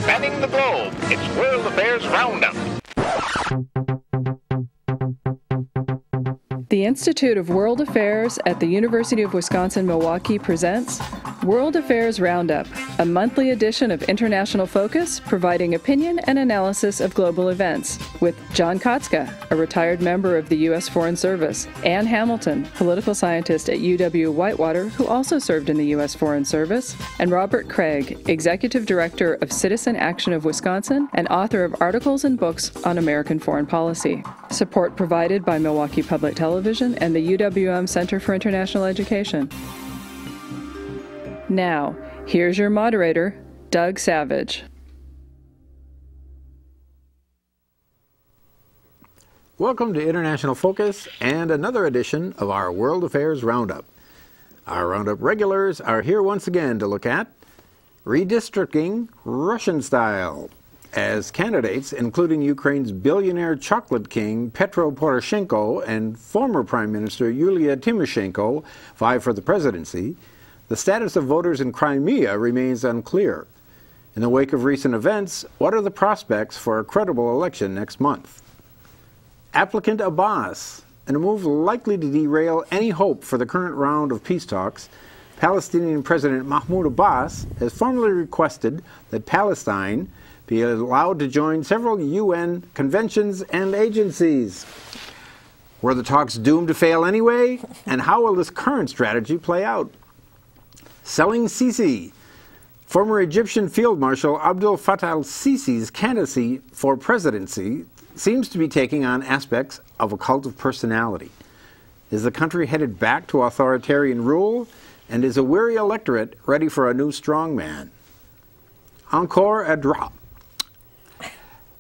Spanning the globe, it's World Affairs Roundup. The Institute of World Affairs at the University of Wisconsin-Milwaukee presents World Affairs Roundup, a monthly edition of International Focus, providing opinion and analysis of global events, with John Katzka, a retired member of the U.S. Foreign Service, Ann Hamilton, political scientist at UW-Whitewater, who also served in the U.S. Foreign Service, and Robert Kraig, executive director of Citizen Action of Wisconsin and author of articles and books on American foreign policy. Support provided by Milwaukee Public Television and the UWM Center for International Education. Now, here's your moderator, Doug Savage. Welcome to International Focus and another edition of our World Affairs Roundup. Our Roundup regulars are here once again to look at redistricting Russian style, as candidates, including Ukraine's billionaire chocolate king Petro Poroshenko and former Prime Minister Yulia Tymoshenko, vie for the presidency. The status of voters in Crimea remains unclear. In the wake of recent events, what are the prospects for a credible election next month? Applicant Abbas, in a move likely to derail any hope for the current round of peace talks, Palestinian President Mahmoud Abbas has formally requested that Palestine be allowed to join several UN conventions and agencies. Were the talks doomed to fail anyway? And how will this current strategy play out? Selling el-Sisi. Former Egyptian Field Marshal Abdel Fattah el-Sisi's candidacy for presidency seems to be taking on aspects of a cult of personality. Is the country headed back to authoritarian rule? And is a weary electorate ready for a new strongman? Encore a drop.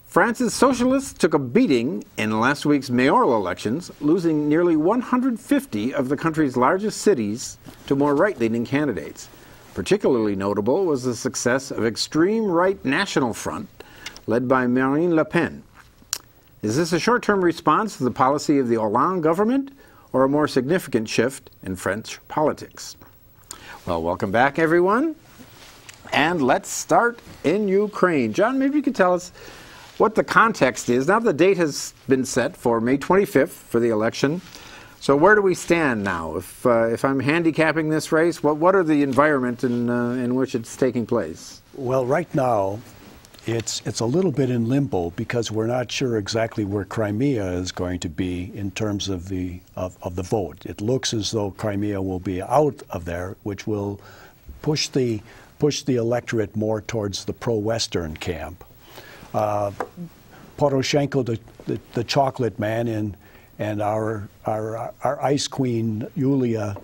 France's socialists took a beating in last week's mayoral elections, losing nearly 150 of the country's largest cities to more right-leaning candidates. Particularly notable was the success of extreme right National Front, led by Marine Le Pen. Is this a short-term response to the policy of the Hollande government, or a more significant shift in French politics? Well, welcome back, everyone. And let's start in Ukraine. John, maybe you could tell us what the context is. Now the date has been set for May 25th for the election. So where do we stand now? If I'm handicapping this race, what are the environment in which it's taking place? Well, right now, it's a little bit in limbo because we're not sure exactly where Crimea is going to be in terms of the vote. It looks as though Crimea will be out of there, which will push the electorate more towards the pro-Western camp. Poroshenko, the chocolate man, and our ice queen Yulia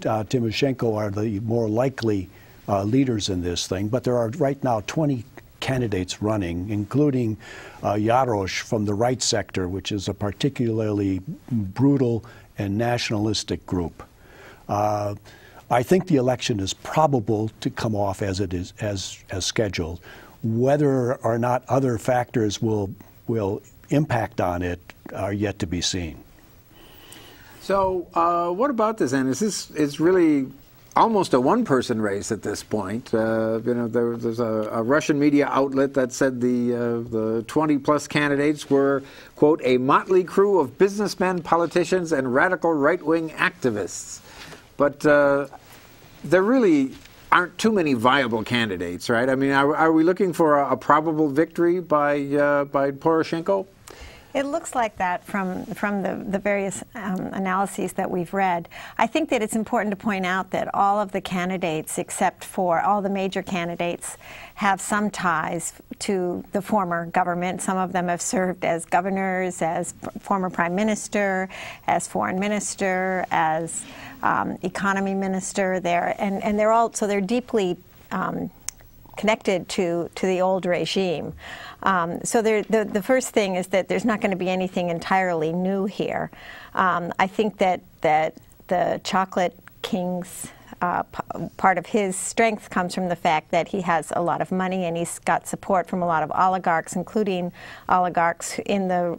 Tymoshenko are the more likely leaders in this thing. But there are right now 20 candidates running, including Yarosh from the right sector, which is a particularly brutal and nationalistic group. I think the election is probable to come off as it is as scheduled. Whether or not other factors will impact on it are yet to be seen. So what about this, and is really almost a one-person race at this point? There's a Russian media outlet that said the 20-plus candidates were, quote, a motley crew of businessmen, politicians, and radical right-wing activists. But there really aren't too many viable candidates, right? I mean, are we looking for a probable victory by Poroshenko? It looks like that from the various analyses that we've read. I think that it's important to point out that all of the candidates, except for all the major candidates, have some ties to the former government. Some of them have served as governors, as former prime minister, as foreign minister, as economy minister. And they're deeply connected to the old regime. So the first thing is that there's not going to be anything entirely new here. I think that the chocolate king's part of his strength comes from the fact that he has a lot of money and he's got support from a lot of oligarchs, including oligarchs in the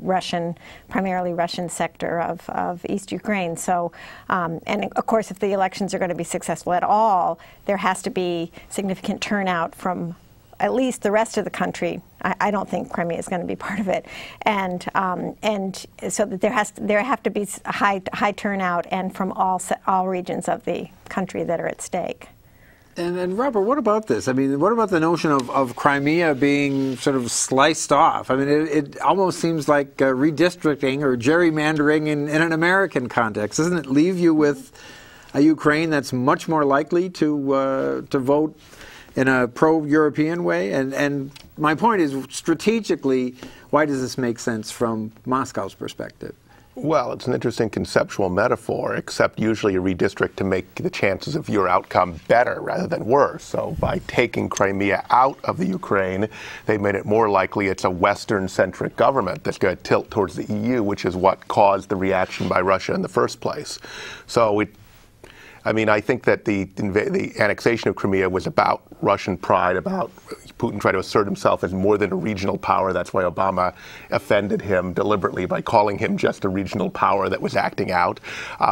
primarily Russian sector of East Ukraine. So, and of course, if the elections are going to be successful at all, there has to be significant turnout from at least the rest of the country. I don't think Crimea is going to be part of it, and so that there have to be a high turnout, and from all regions of the country that are at stake. And Robert, what about this? I mean, what about the notion of Crimea being sort of sliced off? I mean, it almost seems like redistricting or gerrymandering in an American context. Doesn't it leave you with a Ukraine that's much more likely to vote in a pro-European way? And my point is, strategically, why does this make sense from Moscow's perspective? Well, it's an interesting conceptual metaphor, except usually you redistrict to make the chances of your outcome better rather than worse. So by taking Crimea out of the Ukraine, they made it more likely it's a Western-centric government that's going to tilt towards the EU, which is what caused the reaction by Russia in the first place. So I think that the annexation of Crimea was about Russian pride, about Putin trying to assert himself as more than a regional power. That's why Obama offended him deliberately by calling him just a regional power that was acting out.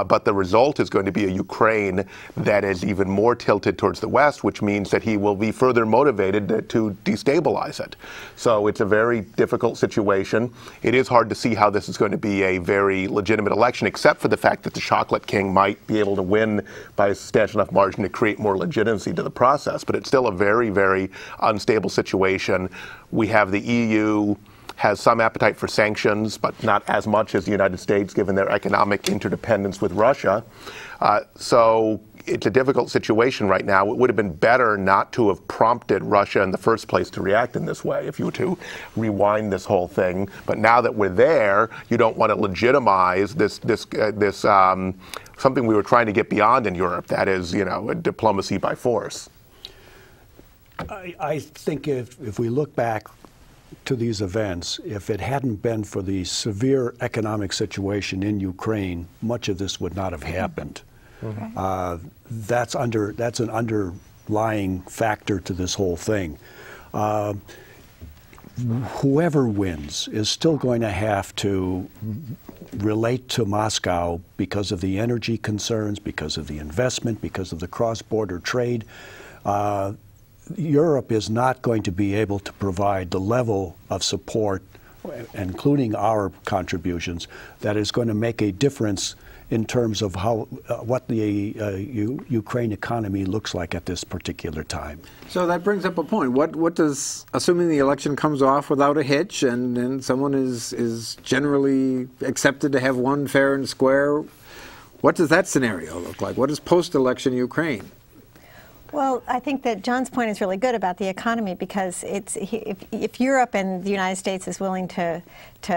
But the result is going to be a Ukraine that is even more tilted towards the West, which means that he will be further motivated to destabilize it. So it's a very difficult situation. It is hard to see how this is going to be a very legitimate election, except for the fact that the Chocolate King might be able to win by a substantial enough margin to create more legitimacy to the process. But it's still a very, very unstable situation. We have the EU has some appetite for sanctions, but not as much as the United States, given their economic interdependence with Russia. So it's a difficult situation right now. It would have been better not to have prompted Russia in the first place to react in this way, if you were to rewind this whole thing. But now that we're there, you don't want to legitimize this something we were trying to get beyond in Europe, that is, diplomacy by force. I think if we look back to these events, if it hadn't been for the severe economic situation in Ukraine, much of this would not have happened. Mm-hmm. That's an underlying factor to this whole thing. Whoever wins is still going to have to relate to Moscow because of the energy concerns, because of the investment, because of the cross-border trade. Europe is not going to be able to provide the level of support, including our contributions, that is going to make a difference in terms of what the Ukraine economy looks like at this particular time. So that brings up a point. What does, assuming the election comes off without a hitch and someone is generally accepted to have won fair and square, what does that scenario look like? What is post-election Ukraine? Well, I think that John's point is really good about the economy, because if Europe and the United States is willing to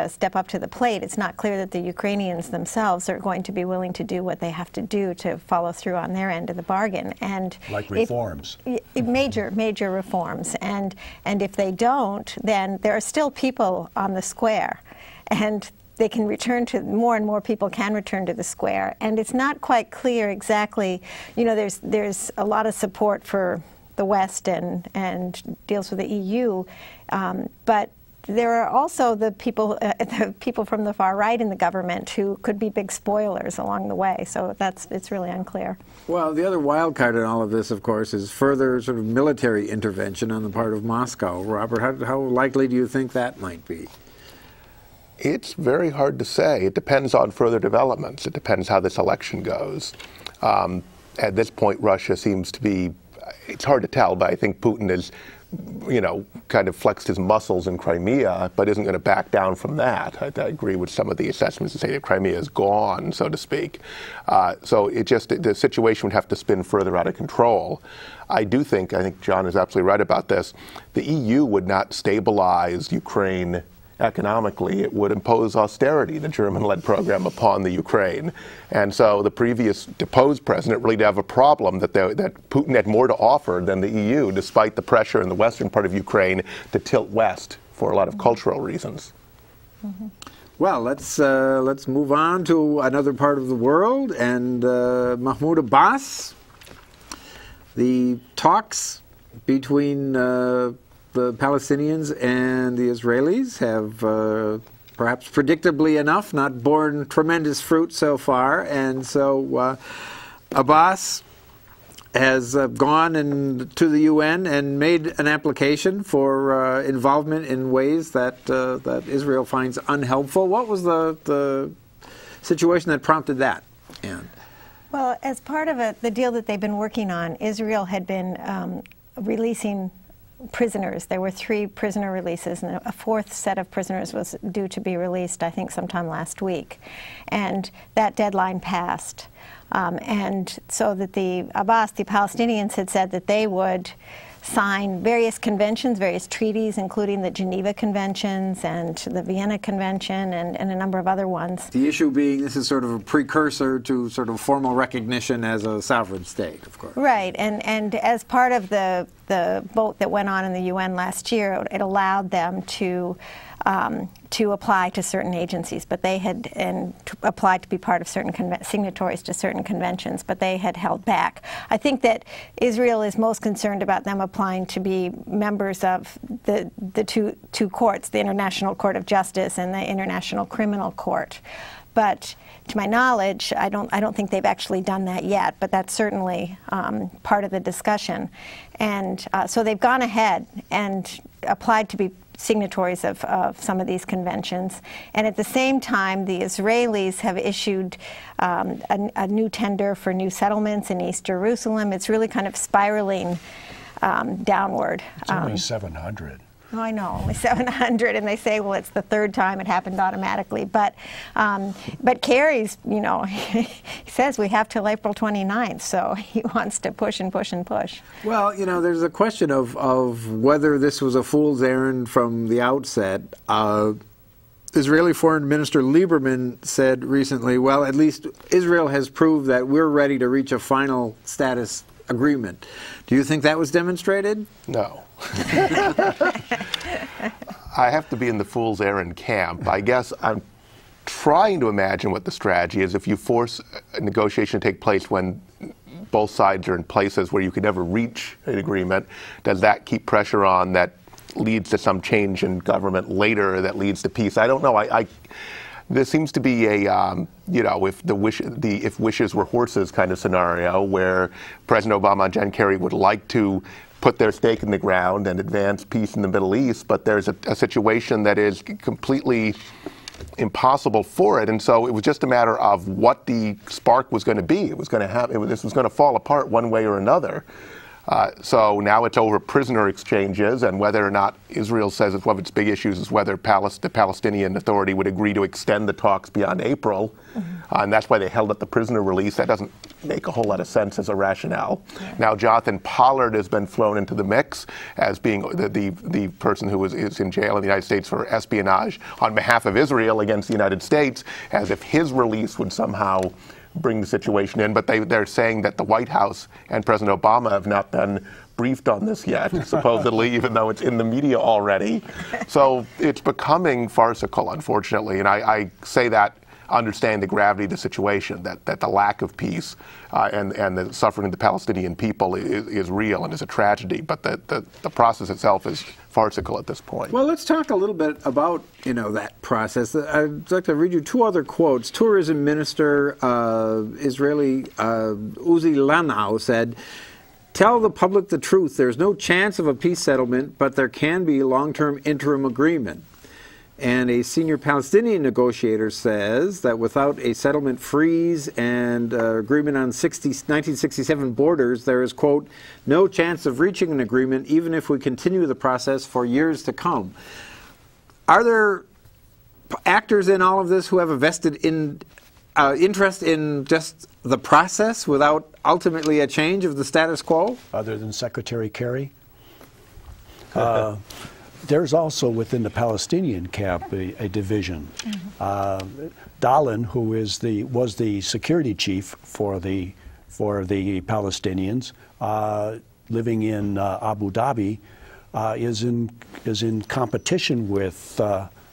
step up to the plate, it's not clear that the Ukrainians themselves are going to be willing to do what they have to do to follow through on their end of the bargain. And like reforms. Major reforms. And if they don't, then there are still people on the square. And they can return to, more and more people can return to the square. And it's not quite clear exactly, there's a lot of support for the West and deals with the EU, but there are also the people from the far right in the government who could be big spoilers along the way. So it's really unclear. Well, the other wild card in all of this, of course, is further sort of military intervention on the part of Moscow. Robert, how likely do you think that might be? It's very hard to say. It depends on further developments. It depends how this election goes. At this point, Russia seems to be, it's hard to tell, but I think Putin has, kind of flexed his muscles in Crimea, but isn't going to back down from that. I agree with some of the assessments to say that Crimea is gone, so to speak. So the situation would have to spin further out of control. I think John is absolutely right about this. The EU would not stabilize Ukraine economically. It would impose austerity, the German-led program, upon the Ukraine. And so the previous deposed president really did have a problem that Putin had more to offer than the EU, despite the pressure in the western part of Ukraine to tilt west for a lot of cultural reasons. Mm-hmm. Well, let's move on to another part of the world, and Mahmoud Abbas. The talks between the Palestinians and the Israelis have, perhaps predictably enough, not borne tremendous fruit so far. And so Abbas has gone to the UN and made an application for involvement in ways that that Israel finds unhelpful. What was the situation that prompted that? And well, as part of the deal that they've been working on, Israel had been releasing prisoners. There were 3 prisoner releases, and a 4th set of prisoners was due to be released, I think, sometime last week. And that deadline passed. And so that the Abbas, the Palestinians, had said that they would sign various conventions, various treaties, including the Geneva Conventions and the Vienna Convention and a number of other ones. the issue being this is sort of a precursor to sort of formal recognition as a sovereign state, of course. Right, and as part of the vote that went on in the UN last year, it allowed them to apply to certain agencies, but they had applied to be part of certain signatories to certain conventions, but they had held back. I think that Israel is most concerned about them applying to be members of the two courts, the International Court of Justice and the International Criminal Court. But to my knowledge, I don't think they've actually done that yet, but that's certainly part of the discussion. And so they've gone ahead and applied to be signatories of some of these conventions. And at the same time, the Israelis have issued a new tender for new settlements in East Jerusalem. It's really kind of spiraling downward. It's only 700. Oh, I know, only 700, and they say, well, it's the 3rd time it happened automatically. But Kerry's, you know, he says we have till April 29th, so he wants to push and push and push. Well, you know, there's a question of whether this was a fool's errand from the outset. Israeli Foreign Minister Lieberman said recently, well, at least Israel has proved that we're ready to reach a final status agreement. Do you think that was demonstrated? No. I have to be in the fool's errand camp. I guess I'm trying to imagine what the strategy is. If you force a negotiation to take place when both sides are in places where you could never reach an agreement, does that keep pressure on that leads to some change in government later that leads to peace? I don't know. There seems to be a, you know, if wishes were horses kind of scenario where President Obama and John Kerry would like to put their stake in the ground and advance peace in the Middle East, but there's a situation that is completely impossible for it, and so it was just a matter of what the spark was going to be. It was going to happen. This was going to fall apart one way or another. So now it's over prisoner exchanges, and whether or not Israel says it's one of its big issues is whether the Palestinian Authority would agree to extend the talks beyond April, and that's why they held up the prisoner release. That doesn't make a whole lot of sense as a rationale. Yeah. Now Jonathan Pollard has been thrown into the mix as being the person who is in jail in the United States for espionage on behalf of Israel against the United States, as if his release would somehow bring the situation in, but they're saying that the White House and President Obama have not been briefed on this yet, supposedly, even though it's in the media already. So it's becoming farcical, unfortunately, and I say that understanding the gravity of the situation, that the lack of peace and the suffering of the Palestinian people is real and is a tragedy, but the process itself is farcical at this point. Well, let's talk a little bit about, you know, that process. I'd like to read you 2 other quotes. Tourism Minister Israeli Uzi Lanau said, "Tell the public the truth. There's no chance of a peace settlement, but there can be long-term interim agreement." And a senior Palestinian negotiator says that without a settlement freeze and agreement on 1967 borders, there is, quote, "no chance of reaching an agreement even if we continue the process for years to come." Are there actors in all of this who have a vested interest in just the process without ultimately a change of the status quo? Other than Secretary Kerry? There's also within the Palestinian camp a division. Dahlan, who was the security chief for the Palestinians, living in Abu Dhabi, is in competition with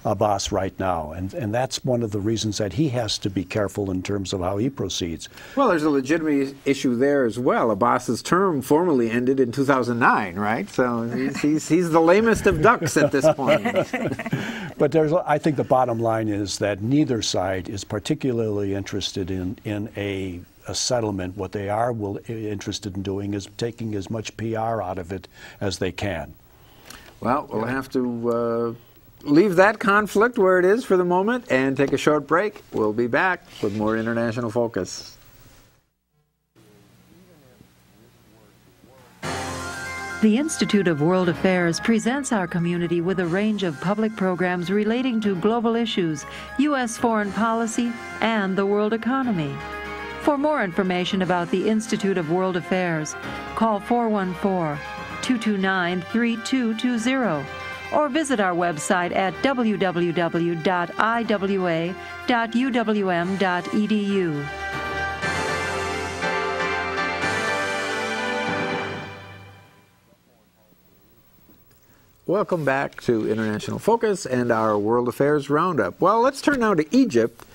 Abbas right now, and that's one of the reasons that he has to be careful in terms of how he proceeds. Well, there's a legitimate issue there as well. Abbas's term formally ended in 2009, right? So he's the lamest of ducks at this point. But I think the bottom line is that neither side is particularly interested in a a settlement. What they are interested in doing is taking as much PR out of it as they can. Well, we'll have to leave that conflict where it is for the moment and take a short break. We'll be back with more International Focus. The Institute of World Affairs presents our community with a range of public programs relating to global issues, U.S. foreign policy, and the world economy. For more information about the Institute of World Affairs, call 414-229-3220 or visit our website at www.iwa.uwm.edu. Welcome back to International Focus and our World Affairs Roundup. Well, let's turn now to Egypt,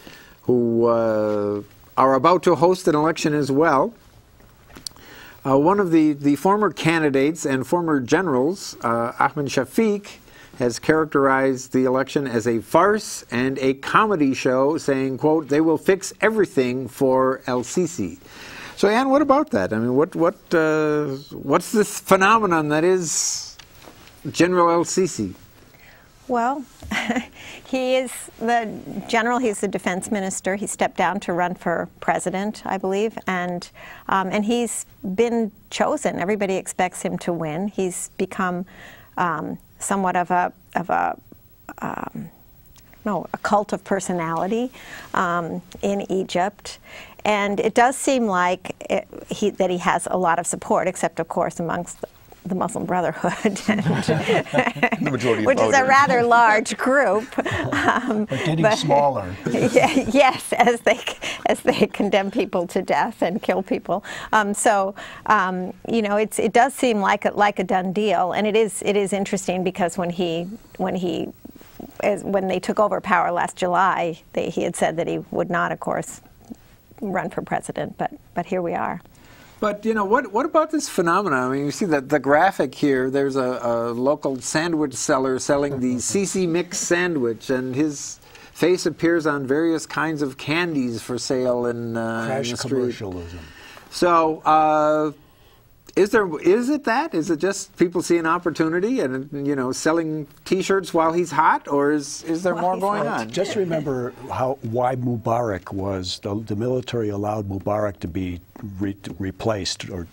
who are about to host an election as well. One of the former candidates and former generals, Ahmed Shafiq, has characterized the election as a farce and a comedy show, saying, quote, "They will fix everything for el-Sisi." So, Ann, what about that? I mean, what's this phenomenon that is General el-Sisi? Well, he is the general. He's the defense minister. He stepped down to run for president, I believe, and he's been chosen. Everybody expects him to win. He's become somewhat of a cult of personality in Egypt. And it does seem like that he has a lot of support, except, of course, amongst the Muslim Brotherhood, which is a rather large group. Getting smaller. Yes, as they condemn people to death and kill people. You know, it does seem like a done deal, and it is interesting because when they took over power last July, he had said that he would not, of course, run for president, but here we are. But, you know, what about this phenomenon? I mean, you see the graphic here. There's a local sandwich seller selling the Sisi mix sandwich, and his face appears on various kinds of candies for sale in the street. Commercialism. So, is it just people see an opportunity and, you know, selling T-shirts while he's hot, or is there more going on? Just remember why Mubarak was, the military allowed Mubarak to be replaced or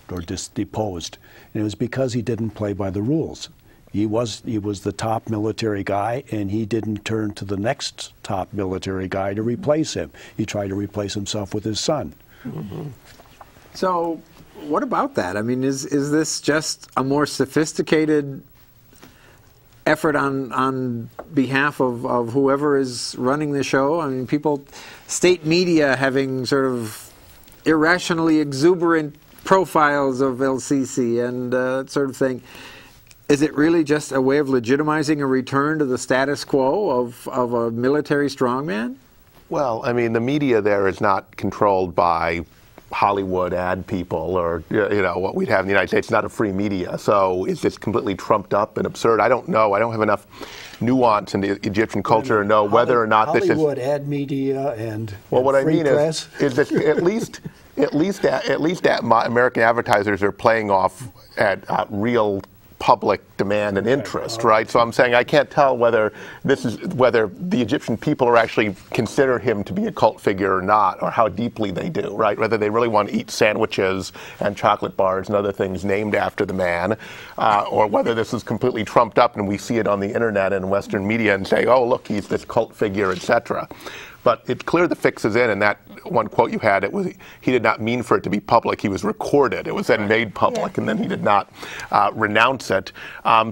deposed, and it was because he didn't play by the rules. He was the top military guy, and he didn't turn to the next top military guy to replace him. He tried to replace himself with his son. Mm-hmm. So, what about that? I mean, is this just a more sophisticated effort on behalf of whoever is running the show? I mean, state media having sort of irrationally exuberant profiles of el-Sisi and that sort of thing. Is it really just a way of legitimizing a return to the status quo of a military strongman? Well, I mean, the media there is not controlled by Hollywood ad people or, you know, what we'd have in the United States. It's not a free media. So is this completely trumped up and absurd? I don't know. I don't have enough nuance in the Egyptian culture to know whether or not this is Hollywood ad media and what I mean press. is that at least American advertisers are playing off at real public demand and interest, right? So I'm saying I can't tell whether the Egyptian people are actually consider him to be a cult figure or not, or how deeply they do, right? Whether they really want to eat sandwiches and chocolate bars and other things named after the man, or whether this is completely trumped up and we see it on the internet and Western media and say, oh, look, he's this cult figure, etc. But it's clear the fix is in, and that one quote you had, he did not mean for it to be public. He was recorded. It was then made public, and then he did not renounce it.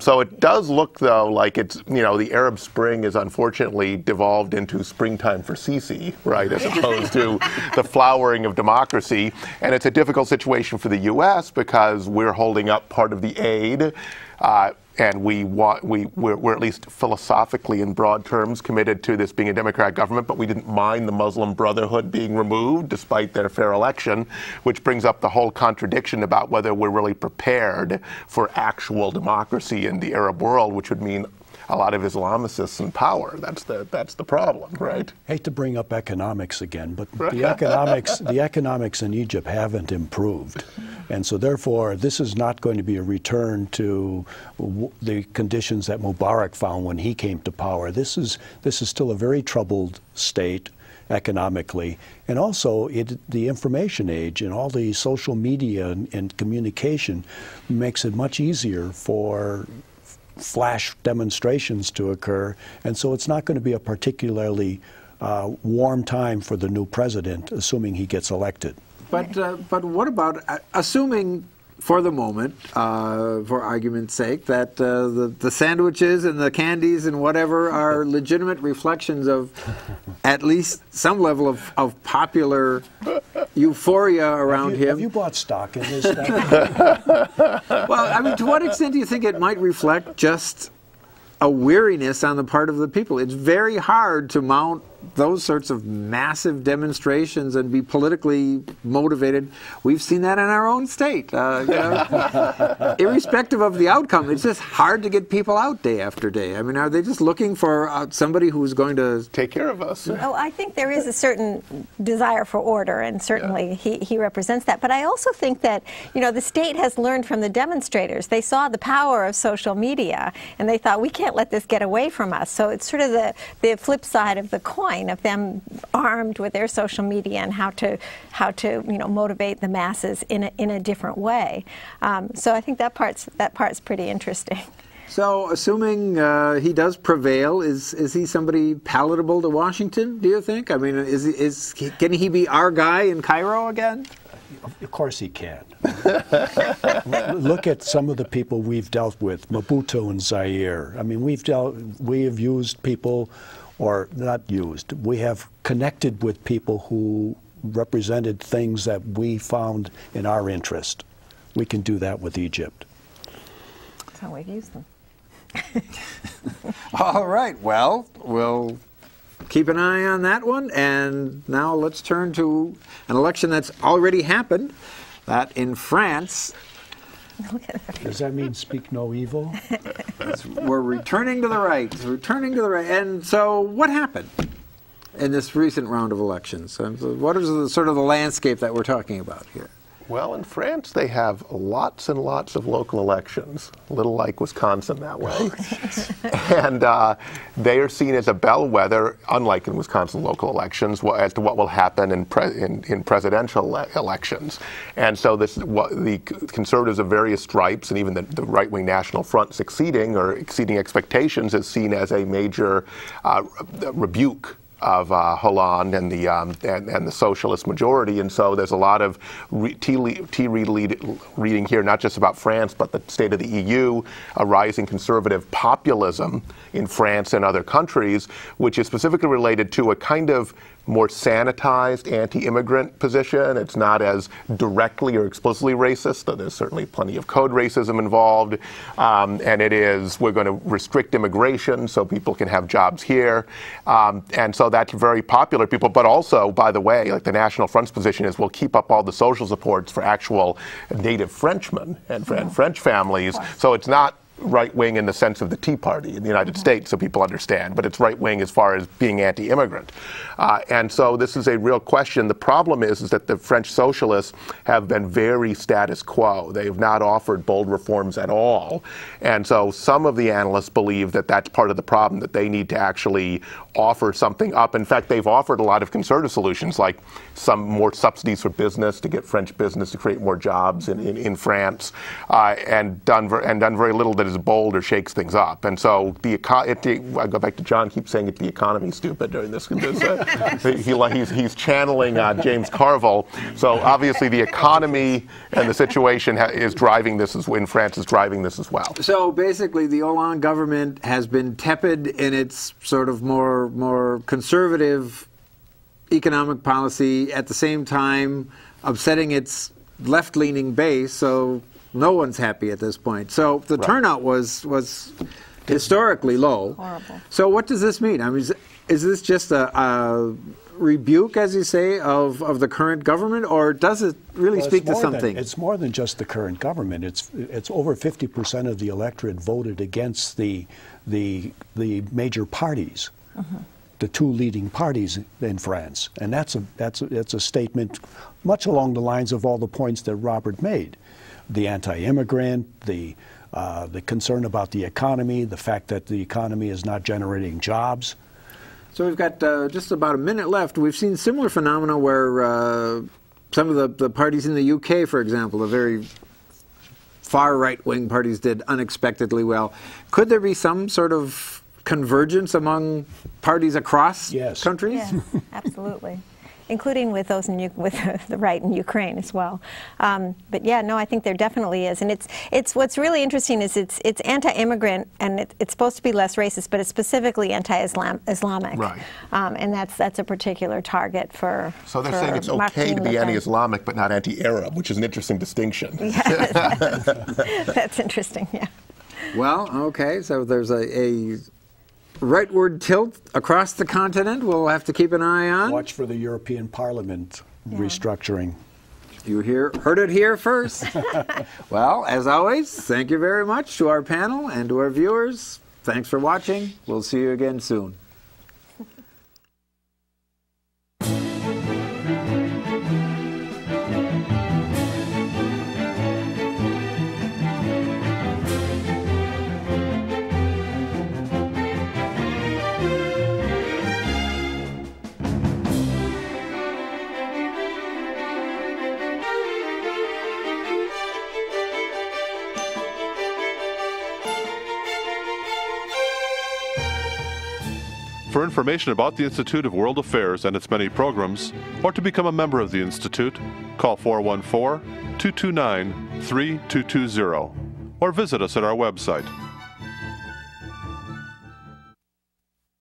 So it does look, though, like it's, you know, the Arab Spring is unfortunately devolved into springtime for Sisi, right, as opposed to the flowering of democracy. And it's a difficult situation for the U.S. because we're holding up part of the aid. And we're at least philosophically, in broad terms, committed to this being a Democratic government, but we didn't mind the Muslim Brotherhood being removed despite their fair election, which brings up the whole contradiction about whether we're really prepared for actual democracy in the Arab world, which would mean a lot of Islamicists in power. That's the problem, right? Hate to bring up economics again, but the economics in Egypt haven't improved, and so therefore this is not going to be a return to the conditions that Mubarak found when he came to power. This is still a very troubled state economically, and also the information age and all the social media and communication makes it much easier for flash demonstrations to occur, and so it's not going to be a particularly warm time for the new president, assuming he gets elected. But what about, assuming for the moment, for argument's sake, that the sandwiches and the candies and whatever are legitimate reflections of at least some level of popular euphoria around him. Have you bought stock in this? Well, I mean, to what extent do you think it might reflect just a weariness on the part of the people? It's very hard to mount those sorts of massive demonstrations and be politically motivated. We've seen that in our own state. Irrespective of the outcome, it's just hard to get people out day after day. I mean, are they just looking for somebody who's going to take care of us? Oh, I think there is a certain desire for order, and certainly he represents that. But I also think that, you know, the state has learned from the demonstrators. They saw the power of social media, and they thought, we can't let this get away from us. So it's sort of the flip side of the coin, of them armed with their social media and how to motivate the masses in a different way. So I think that part's pretty interesting. So, assuming he does prevail, is he somebody palatable to Washington, do you think? I mean, can he be our guy in Cairo again? Of course he can. Look at some of the people we've dealt with, Mobutu and Zaire. I mean, we have used people, or not used, we have connected with people who represented things that we found in our interest. We can do that with Egypt. That's how we've used them. All right, well, we'll keep an eye on that one. And now let's turn to an election that's already happened, that in France. Does that mean speak no evil? We're returning to the right, And so what happened in this recent round of elections? And what is the sort of the landscape that we're talking about here? Well, in France, they have lots and lots of local elections, a little like Wisconsin that way. And they are seen as a bellwether, unlike in Wisconsin local elections, as to what will happen in presidential elections. And so the conservatives of various stripes, and even the right-wing National Front succeeding or exceeding expectations, is seen as a major rebuke of Hollande and the socialist majority, and so there's a lot of tea reading here, not just about France, but the state of the EU, a rising conservative populism in France and other countries, which is specifically related to a kind of more sanitized anti-immigrant position. It's not as directly or explicitly racist, though there's certainly plenty of code racism involved. And it is, we're going to restrict immigration so people can have jobs here. And so that's very popular people. But also, by the way, like the National Front's position is we'll keep up all the social supports for actual native Frenchmen and French families. So it's not right-wing in the sense of the Tea Party in the United States, so people understand, but it's right-wing as far as being anti-immigrant. And so this is a real question. The problem is that the French socialists have been very status quo. They have not offered bold reforms at all. And so some of the analysts believe that that's part of the problem, that they need to actually offer something up. In fact, they've offered a lot of conservative solutions, like some more subsidies for business to get French business to create more jobs in France, and done very little that is bold or shakes things up. And so I go back to John keeps saying the economy stupid during this. He's channeling James Carville. So obviously the economy and the situation is driving this in France is driving this as well. So basically the Hollande government has been tepid in its sort of more conservative economic policy, at the same time upsetting its left-leaning base, so no one's happy at this point. So the turnout was historically low. Horrible. So what does this mean? I mean, is this just a rebuke, as you say, of the current government, or does it really speak to something? It's more than just the current government. It's over 50% of the electorate voted against the major parties, the two leading parties in France, and that's a statement much along the lines of all the points that Robert made: the anti-immigrant, the concern about the economy, the fact that the economy is not generating jobs. So we've got just about a minute left. We've seen similar phenomena where some of the parties in the UK, for example, the very far right-wing parties did unexpectedly well. Could there be some sort of convergence among parties across countries? Yes, absolutely. Including with those with the right in Ukraine as well. But yeah, no, I think there definitely is, and it's what's really interesting is it's anti-immigrant, and it's supposed to be less racist, but it's specifically anti-Islamic, right? And that's a particular target for. So they're saying it's okay to be anti-Islamic, but not anti-Arab, which is an interesting distinction. Yeah, that's interesting. Yeah. Well, okay, so there's a rightward tilt across the continent we'll have to keep an eye on. Watch for the European Parliament restructuring. You heard it here first. Well, as always, thank you very much to our panel and to our viewers. Thanks for watching. We'll see you again soon. For information about the Institute of World Affairs and its many programs, or to become a member of the Institute, call 414-229-3220 or visit us at our website,